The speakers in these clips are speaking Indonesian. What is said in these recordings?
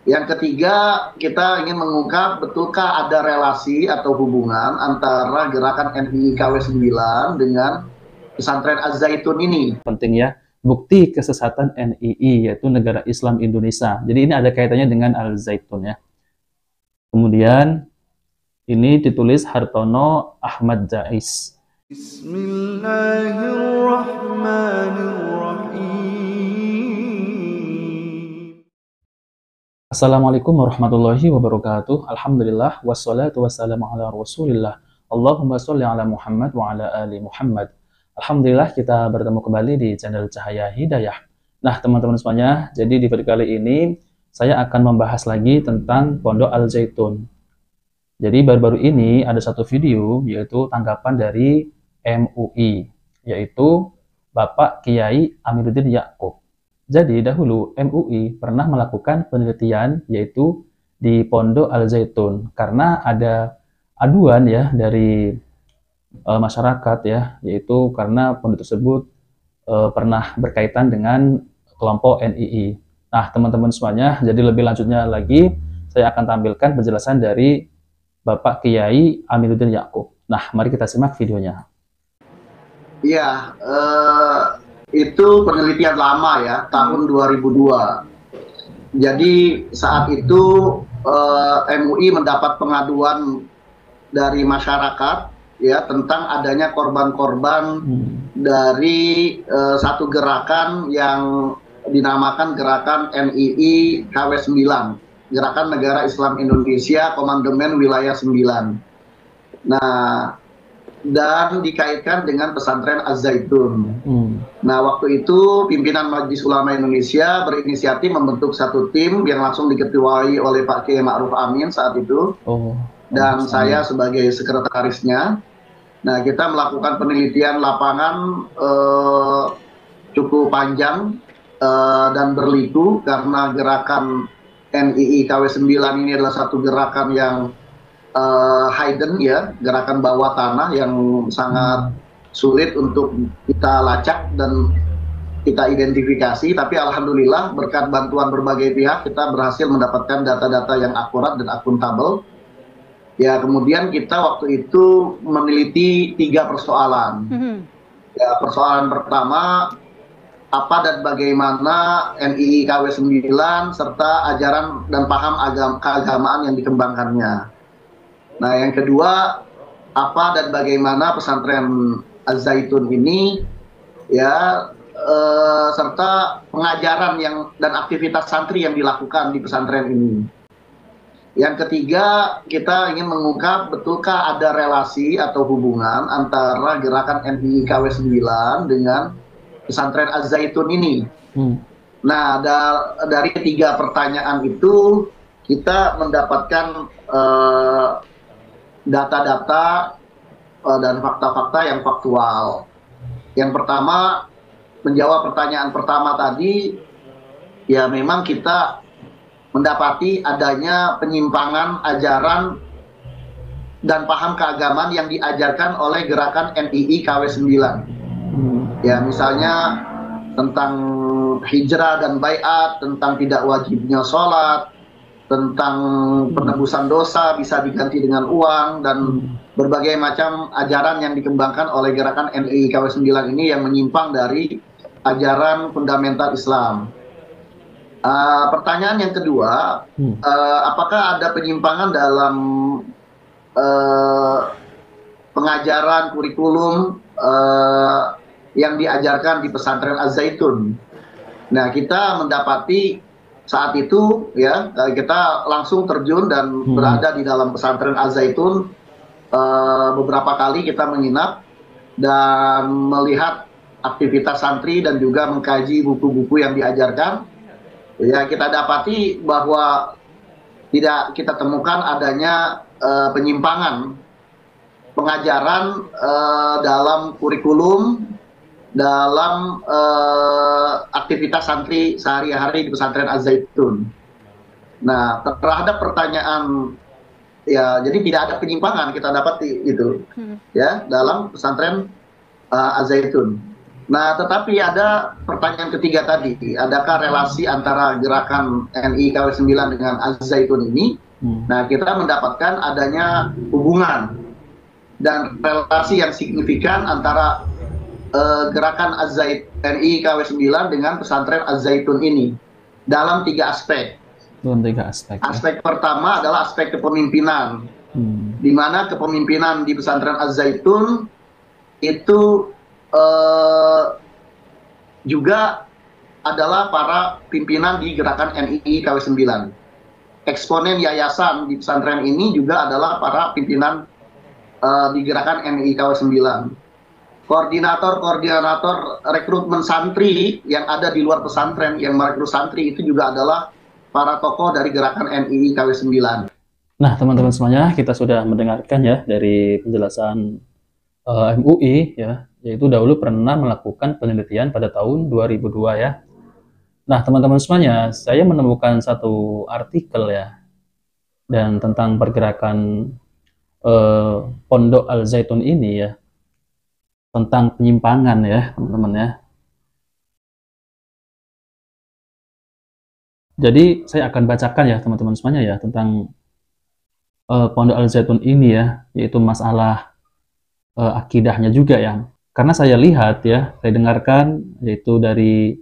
Yang ketiga, kita ingin mengungkap betulkah ada relasi atau hubungan antara gerakan NII KW 9 dengan pesantren Az-Zaitun ini. Penting ya, bukti kesesatan NII yaitu Negara Islam Indonesia. Jadi ini ada kaitannya dengan Al-Zaitun ya. Kemudian ini ditulis Hartono Ahmad Jais. Bismillahirrahmanirrahim. Assalamualaikum warahmatullahi wabarakatuh. Alhamdulillah wassalatu wassalamu ala Rasulillah. Allahumma sholli ala Muhammad wa ala ali Muhammad. Alhamdulillah kita bertemu kembali di channel Cahaya Hidayah. Nah, teman-teman semuanya, jadi di video kali ini saya akan membahas lagi tentang Pondok Al-Zaitun. Jadi baru-baru ini ada satu video yaitu tanggapan dari MUI, yaitu Bapak Kiai Amiruddin Ya'qub. Jadi dahulu MUI pernah melakukan penelitian yaitu di Pondok Al-Zaitun karena ada aduan ya dari masyarakat ya, yaitu karena pondok tersebut pernah berkaitan dengan kelompok NII. Nah, teman-teman semuanya, jadi lebih lanjutnya lagi saya akan tampilkan penjelasan dari Bapak Kiai Amiruddin Ya'qub. Nah, mari kita simak videonya. Iya, itu penelitian lama ya, tahun 2002. Jadi saat itu MUI mendapat pengaduan dari masyarakat ya tentang adanya korban-korban dari satu gerakan yang dinamakan gerakan NII KW 9, Gerakan Negara Islam Indonesia Komandemen Wilayah 9. Nah, dan dikaitkan dengan pesantren Az-Zaitun. Nah, waktu itu pimpinan Majelis Ulama Indonesia berinisiatif membentuk satu tim yang langsung diketuai oleh Pak Kiai Ma'ruf Amin saat itu, dan saya sebagai sekretarisnya. Nah, kita melakukan penelitian lapangan cukup panjang dan berliku karena gerakan NII KW 9 ini adalah satu gerakan yang hidden ya, gerakan bawah tanah yang sangat sulit untuk kita lacak dan kita identifikasi, tapi alhamdulillah berkat bantuan berbagai pihak kita berhasil mendapatkan data-data yang akurat dan akuntabel. Ya, kemudian kita waktu itu meneliti 3 persoalan. Ya, persoalan pertama, apa dan bagaimana NII KW 9 serta ajaran dan paham keagamaan yang dikembangkannya. Nah, yang kedua, apa dan bagaimana pesantren Az-Zaitun ini ya serta pengajaran dan aktivitas santri yang dilakukan di pesantren ini. Yang ketiga, kita ingin mengungkap betulkah ada relasi atau hubungan antara gerakan NII KW 9 dengan pesantren Az-Zaitun ini. Nah, dari 3 pertanyaan itu kita mendapatkan data-data dan fakta-fakta yang faktual. Yang pertama, menjawab pertanyaan pertama tadi, ya memang kita mendapati adanya penyimpangan ajaran dan paham keagamaan yang diajarkan oleh gerakan NII KW 9. Ya, misalnya tentang hijrah dan baiat, tentang tidak wajibnya sholat, tentang penebusan dosa bisa diganti dengan uang, dan berbagai macam ajaran yang dikembangkan oleh gerakan NII KW 9 ini yang menyimpang dari ajaran fundamental Islam. Pertanyaan yang kedua, apakah ada penyimpangan dalam pengajaran kurikulum yang diajarkan di pesantren Az-Zaitun? Nah, kita mendapati saat itu ya kita langsung terjun dan berada di dalam pesantren Az-Zaitun. Beberapa kali kita menginap dan melihat aktivitas santri dan juga mengkaji buku-buku yang diajarkan. Ya, kita dapati bahwa tidak kita temukan adanya penyimpangan pengajaran dalam kurikulum, dalam aktivitas santri sehari-hari di pesantren Az-Zaitun. Nah, terhadap pertanyaan ya, jadi tidak ada penyimpangan kita dapat itu ya dalam pesantren Az-Zaitun. Nah, tetapi ada pertanyaan ketiga tadi, adakah relasi antara gerakan NI KW9 dengan Al-Zaitun ini? Nah, kita mendapatkan adanya hubungan dan relasi yang signifikan antara gerakan NI KW9 dengan pesantren Al-Zaitun ini dalam 3 aspek. Dalam 3 aspek. Aspek pertama adalah aspek kepemimpinan, di mana kepemimpinan di pesantren Al-Zaitun itu juga adalah para pimpinan di gerakan NII KW9. Eksponen yayasan di pesantren ini juga adalah para pimpinan di gerakan NII KW9. Koordinator rekrutmen santri yang ada di luar pesantren yang merekrut santri itu juga adalah para tokoh dari gerakan NII KW9. Nah, teman-teman semuanya, kita sudah mendengarkan ya dari penjelasan MUI ya, yaitu dahulu pernah melakukan penelitian pada tahun 2002 ya. Nah, teman-teman semuanya, saya menemukan satu artikel ya, dan tentang pergerakan Pondok Al-Zaitun ini ya, tentang penyimpangan ya, teman-teman ya. Jadi, saya akan bacakan ya, teman-teman semuanya ya, tentang Pondok Al-Zaitun ini ya, yaitu masalah akidahnya juga ya. Karena saya lihat ya, saya dengarkan, yaitu dari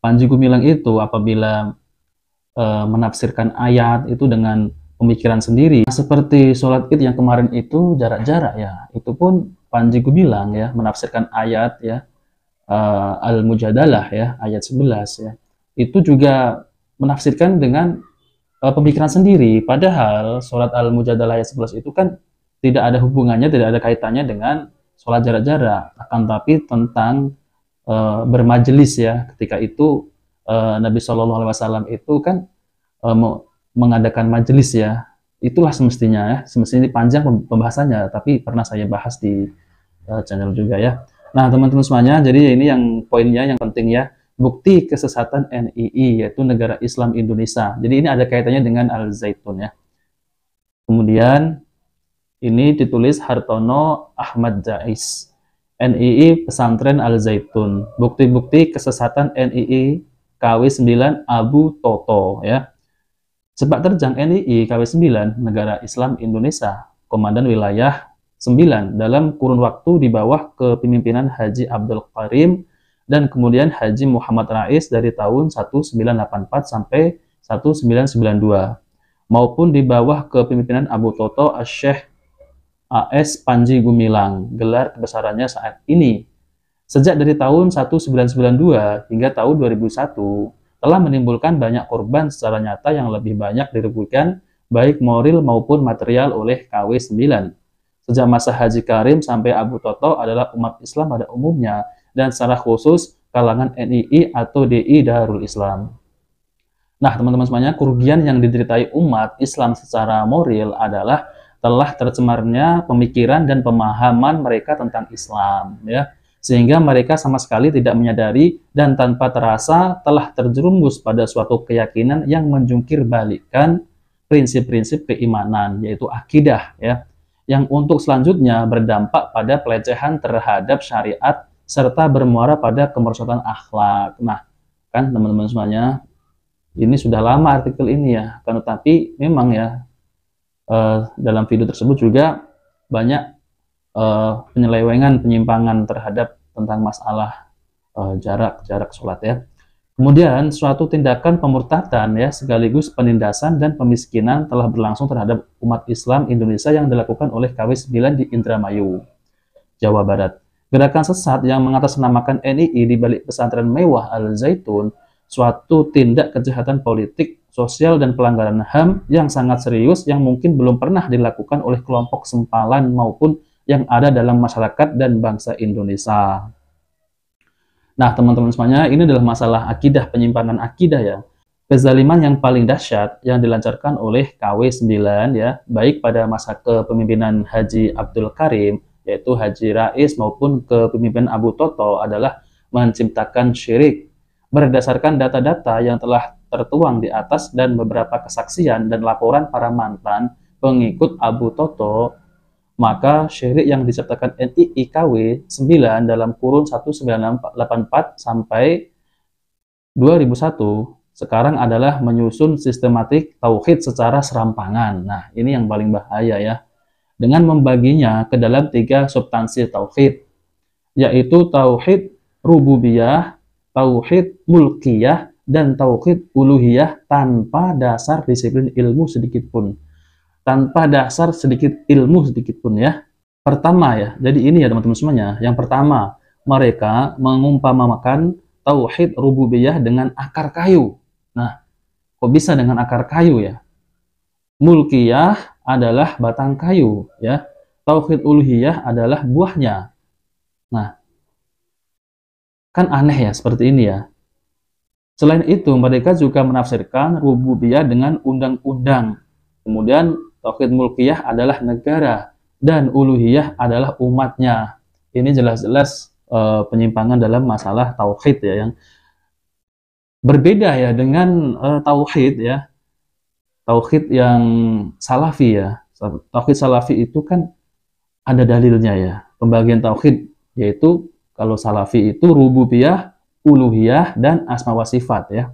Panji Gumilang itu apabila menafsirkan ayat itu dengan pemikiran sendiri. Seperti sholat id yang kemarin itu jarak-jarak ya, itu pun Panji Gumilang ya menafsirkan ayat ya, Al-Mujadalah ya, ayat 11 ya. Itu juga menafsirkan dengan pemikiran sendiri. Padahal sholat Al-Mujadalah ayat 11 itu kan tidak ada hubungannya, tidak ada kaitannya dengan sholat jarak-jarak, akan tapi tentang bermajelis ya. Ketika itu Nabi Shallallahu Alaihi Wasallam itu kan mengadakan majelis ya. Itulah semestinya ya. Semestinya ini panjang pembahasannya, tapi pernah saya bahas di channel juga ya. Nah, teman-teman semuanya, jadi ini yang poinnya yang penting ya. Bukti kesesatan NII, yaitu Negara Islam Indonesia. Jadi ini ada kaitannya dengan Al-Zaitun ya. Kemudian ini ditulis Hartono Ahmad Jais, NII Pesantren Al-Zaitun, bukti-bukti kesesatan NII KW9 Abu Toto ya. Sepak terjang NII KW9 Negara Islam Indonesia, Komandan Wilayah 9 dalam kurun waktu di bawah kepemimpinan Haji Abdul Karim dan kemudian Haji Muhammad Rais dari tahun 1984 sampai 1992 maupun di bawah kepemimpinan Abu Toto Asy-Syaikh AS Panji Gumilang, gelar kebesarannya saat ini. Sejak dari tahun 1992 hingga tahun 2001, telah menimbulkan banyak korban secara nyata yang lebih banyak dirugikan, baik moral maupun material oleh KW9. Sejak masa Haji Karim sampai Abu Toto adalah umat Islam pada umumnya, dan secara khusus kalangan NII atau DI Darul Islam. Nah, teman-teman semuanya, kerugian yang dideritai umat Islam secara moral adalah telah tercemarnya pemikiran dan pemahaman mereka tentang Islam ya, sehingga mereka sama sekali tidak menyadari dan tanpa terasa telah terjerumus pada suatu keyakinan yang menjungkir balikkan prinsip-prinsip keimanan, yaitu akidah ya, yang untuk selanjutnya berdampak pada pelecehan terhadap syariat serta bermuara pada kemerosotan akhlak. Nah, kan teman-teman semuanya, ini sudah lama artikel ini ya, kan, tetapi memang ya dalam video tersebut juga banyak penyelewengan, penyimpangan terhadap tentang masalah jarak sholat ya. Kemudian suatu tindakan pemurtadan ya sekaligus penindasan dan pemiskinan telah berlangsung terhadap umat Islam Indonesia yang dilakukan oleh KW9 di Indramayu, Jawa Barat. Gerakan sesat yang mengatasnamakan NII di balik pesantren mewah Al-Zaitun suatu tindak kejahatan politik, sosial, dan pelanggaran HAM yang sangat serius yang mungkin belum pernah dilakukan oleh kelompok sempalan maupun yang ada dalam masyarakat dan bangsa Indonesia. Nah, teman-teman semuanya, ini adalah masalah akidah, penyimpanan akidah ya. Kezaliman yang paling dahsyat yang dilancarkan oleh KW9 ya, baik pada masa kepemimpinan Haji Abdul Karim, yaitu Haji Rais, maupun kepemimpinan Abu Toto adalah menciptakan syirik. Berdasarkan data-data yang telah tertuang di atas dan beberapa kesaksian dan laporan para mantan pengikut Abu Toto maka syirik yang diciptakan NIIKW 9 dalam kurun 1984 sampai 2001 sekarang adalah menyusun sistematik tauhid secara serampangan. Nah, ini yang paling bahaya ya. Dengan membaginya ke dalam 3 substansi tauhid, yaitu tauhid rububiyah, tauhid mulkiyah, dan tauhid uluhiyah tanpa dasar disiplin ilmu sedikit pun. Tanpa dasar sedikit ilmu sedikit pun ya. Pertama ya, jadi ini ya teman-teman semuanya. Yang pertama, mereka mengumpamakan tauhid rububiyah dengan akar kayu. Nah, kok bisa dengan akar kayu ya? Mulkiyah adalah batang kayu ya. Tauhid uluhiyah adalah buahnya. Nah, kan aneh ya seperti ini ya. Selain itu, mereka juga menafsirkan rububiyah dengan undang-undang. Kemudian tauhid mulkiyah adalah negara dan uluhiyah adalah umatnya. Ini jelas-jelas penyimpangan dalam masalah tauhid ya, yang berbeda ya dengan tauhid ya. Tauhid yang salafi ya. Tauhid salafi itu kan ada dalilnya ya. Pembagian tauhid yaitu kalau salafi itu rububiyah, uluhiyah, dan asma wa sifat ya.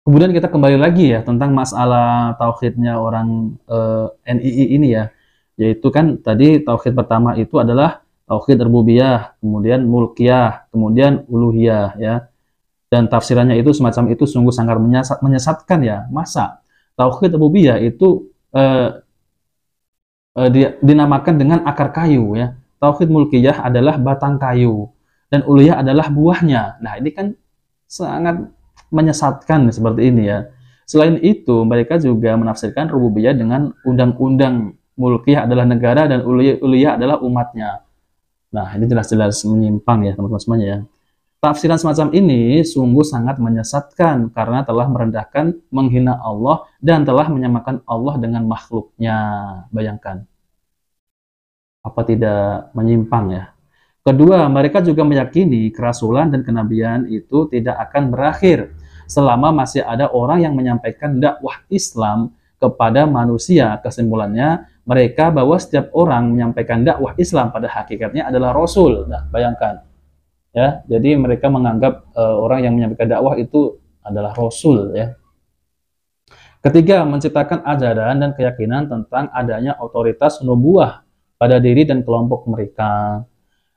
Kemudian kita kembali lagi ya tentang masalah tauhidnya orang NII ini ya. Yaitu kan tadi tauhid pertama itu adalah tauhid rububiyah, kemudian mulkiyah, kemudian uluhiyah ya. Dan tafsirannya itu semacam itu sungguh sangat menyesatkan ya. Masa tauhid rububiyah itu dinamakan dengan akar kayu ya. Tauhid mulkiyah adalah batang kayu dan uluhiyah adalah buahnya. Nah, ini kan sangat menyesatkan seperti ini ya. Selain itu, mereka juga menafsirkan rububiyah dengan undang-undang. Mulkiyah adalah negara dan uluhiyah adalah umatnya. Nah, ini jelas-jelas menyimpang ya teman-teman semuanya ya. Tafsiran semacam ini sungguh sangat menyesatkan karena telah merendahkan, menghina Allah, dan telah menyamakan Allah dengan makhluknya. Bayangkan. Apa tidak menyimpang ya? Kedua, mereka juga meyakini kerasulan dan kenabian itu tidak akan berakhir selama masih ada orang yang menyampaikan dakwah Islam kepada manusia. Kesimpulannya, mereka bahwa setiap orang menyampaikan dakwah Islam pada hakikatnya adalah Rasul. Nah, bayangkan. Ya, jadi mereka menganggap orang yang menyampaikan dakwah itu adalah Rasul ya. Ketiga, menciptakan ajaran dan keyakinan tentang adanya otoritas nubuwah pada diri dan kelompok mereka.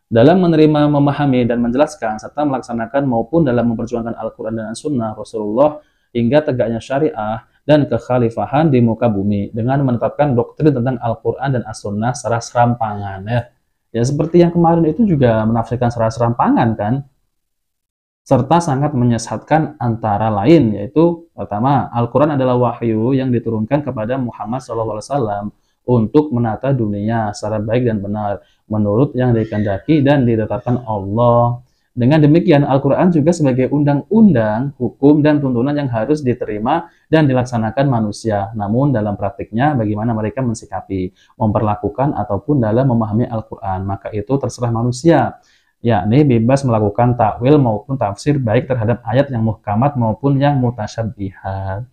Dalam menerima, memahami, dan menjelaskan, serta melaksanakan maupun dalam memperjuangkan Al-Quran dan Sunnah Rasulullah hingga tegaknya syariah dan kekhalifahan di muka bumi dengan menetapkan doktrin tentang Al-Quran dan As-Sunnah secara serampangan ya. Ya seperti yang kemarin itu juga menafsirkan secara serampangan kan, serta sangat menyesatkan antara lain, yaitu pertama, Al-Quran adalah wahyu yang diturunkan kepada Muhammad SAW untuk menata dunia secara baik dan benar menurut yang dikehendaki dan ditetapkan Allah. Dengan demikian, Al-Quran juga sebagai undang-undang, hukum, dan tuntunan yang harus diterima dan dilaksanakan manusia. Namun dalam praktiknya, bagaimana mereka mensikapi, memperlakukan, ataupun dalam memahami Al-Quran, maka itu terserah manusia, yakni bebas melakukan takwil maupun tafsir baik terhadap ayat yang muhkamat maupun yang mutasyabihat.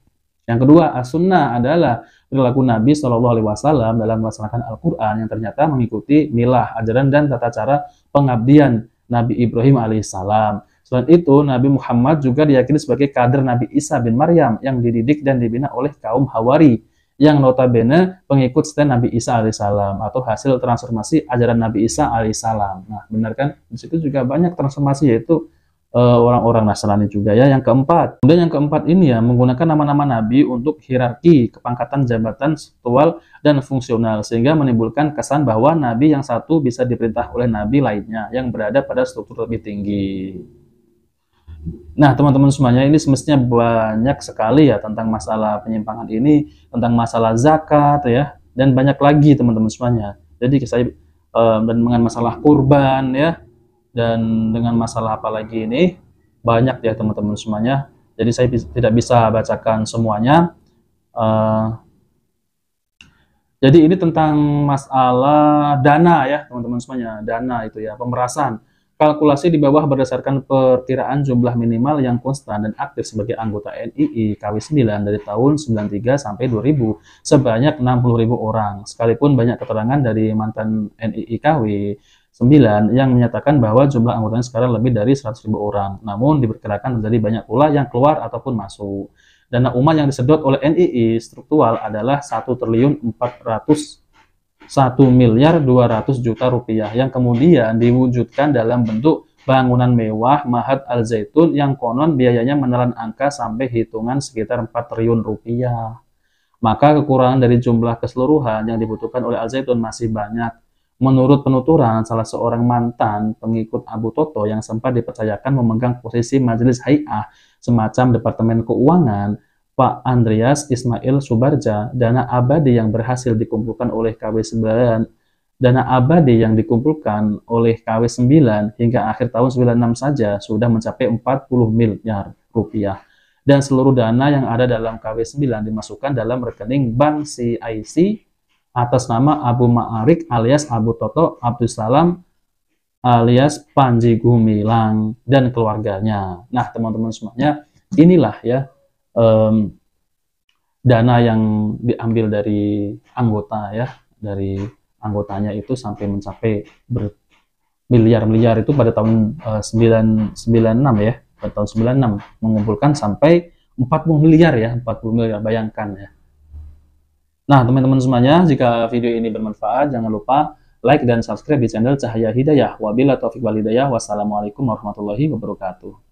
Yang kedua, as-sunnah adalah perilaku Nabi SAW dalam melaksanakan Al-Quran yang ternyata mengikuti milah, ajaran, dan tata cara pengabdian Nabi Ibrahim alaihissalam. Selain itu, Nabi Muhammad juga diyakini sebagai kader Nabi Isa bin Maryam yang dididik dan dibina oleh kaum Hawari yang notabene pengikut setia Nabi Isa alaihissalam atau hasil transformasi ajaran Nabi Isa alaihissalam. Nah, benar kan? Di situ juga banyak transformasi, yaitu orang-orang Nasrani juga ya. Yang keempat, kemudian yang keempat ini ya, menggunakan nama-nama Nabi untuk hierarki, kepangkatan, jabatan, struktural, dan fungsional, sehingga menimbulkan kesan bahwa Nabi yang satu bisa diperintah oleh Nabi lainnya yang berada pada struktur lebih tinggi. Nah, teman-teman semuanya, ini semestinya banyak sekali ya tentang masalah penyimpangan ini, tentang masalah zakat ya, dan banyak lagi teman-teman semuanya. Jadi saya dan dengan masalah kurban ya, dan dengan masalah apa lagi ini banyak ya teman-teman semuanya. Jadi saya tidak bisa bacakan semuanya. Jadi ini tentang masalah dana ya teman-teman semuanya, dana itu ya, pemerasan. Kalkulasi di bawah berdasarkan perkiraan jumlah minimal yang konstan dan aktif sebagai anggota NII KW9 dari tahun 93 sampai 2000 sebanyak 60.000 orang. Sekalipun banyak keterangan dari mantan NII KW9 yang menyatakan bahwa jumlah anggotanya sekarang lebih dari 100.000 orang. Namun diperkirakan terjadi banyak pula yang keluar ataupun masuk. Dana umat yang disedot oleh NII struktural adalah 1.401.200 juta rupiah yang kemudian diwujudkan dalam bentuk bangunan mewah Mahat Al Zaitun yang konon biayanya menelan angka sampai hitungan sekitar 4 triliun rupiah. Maka kekurangan dari jumlah keseluruhan yang dibutuhkan oleh Al Zaitun masih banyak. Menurut penuturan salah seorang mantan pengikut Abu Toto yang sempat dipercayakan memegang posisi Majelis Hai'ah semacam Departemen Keuangan, Pak Andreas Ismail Subarja, dana abadi yang berhasil dikumpulkan oleh KW9 hingga akhir tahun 96 saja sudah mencapai 40 miliar rupiah. Dan seluruh dana yang ada dalam KW9 dimasukkan dalam rekening Bank CIC atas nama Abu Ma'arik alias Abu Toto Abdussalam alias Panji Gumilang dan keluarganya. Nah, teman-teman semuanya, inilah ya dana yang diambil dari anggota ya, dari anggotanya itu sampai mencapai bermiliar-miliar itu pada tahun 996 ya, pada tahun 96 mengumpulkan sampai 40 miliar ya, 40 miliar, bayangkan ya. Nah, teman-teman semuanya, jika video ini bermanfaat, jangan lupa like dan subscribe di channel Cahaya Hidayah. Wabillahi taufiq wal hidayah. Wassalamualaikum warahmatullahi wabarakatuh.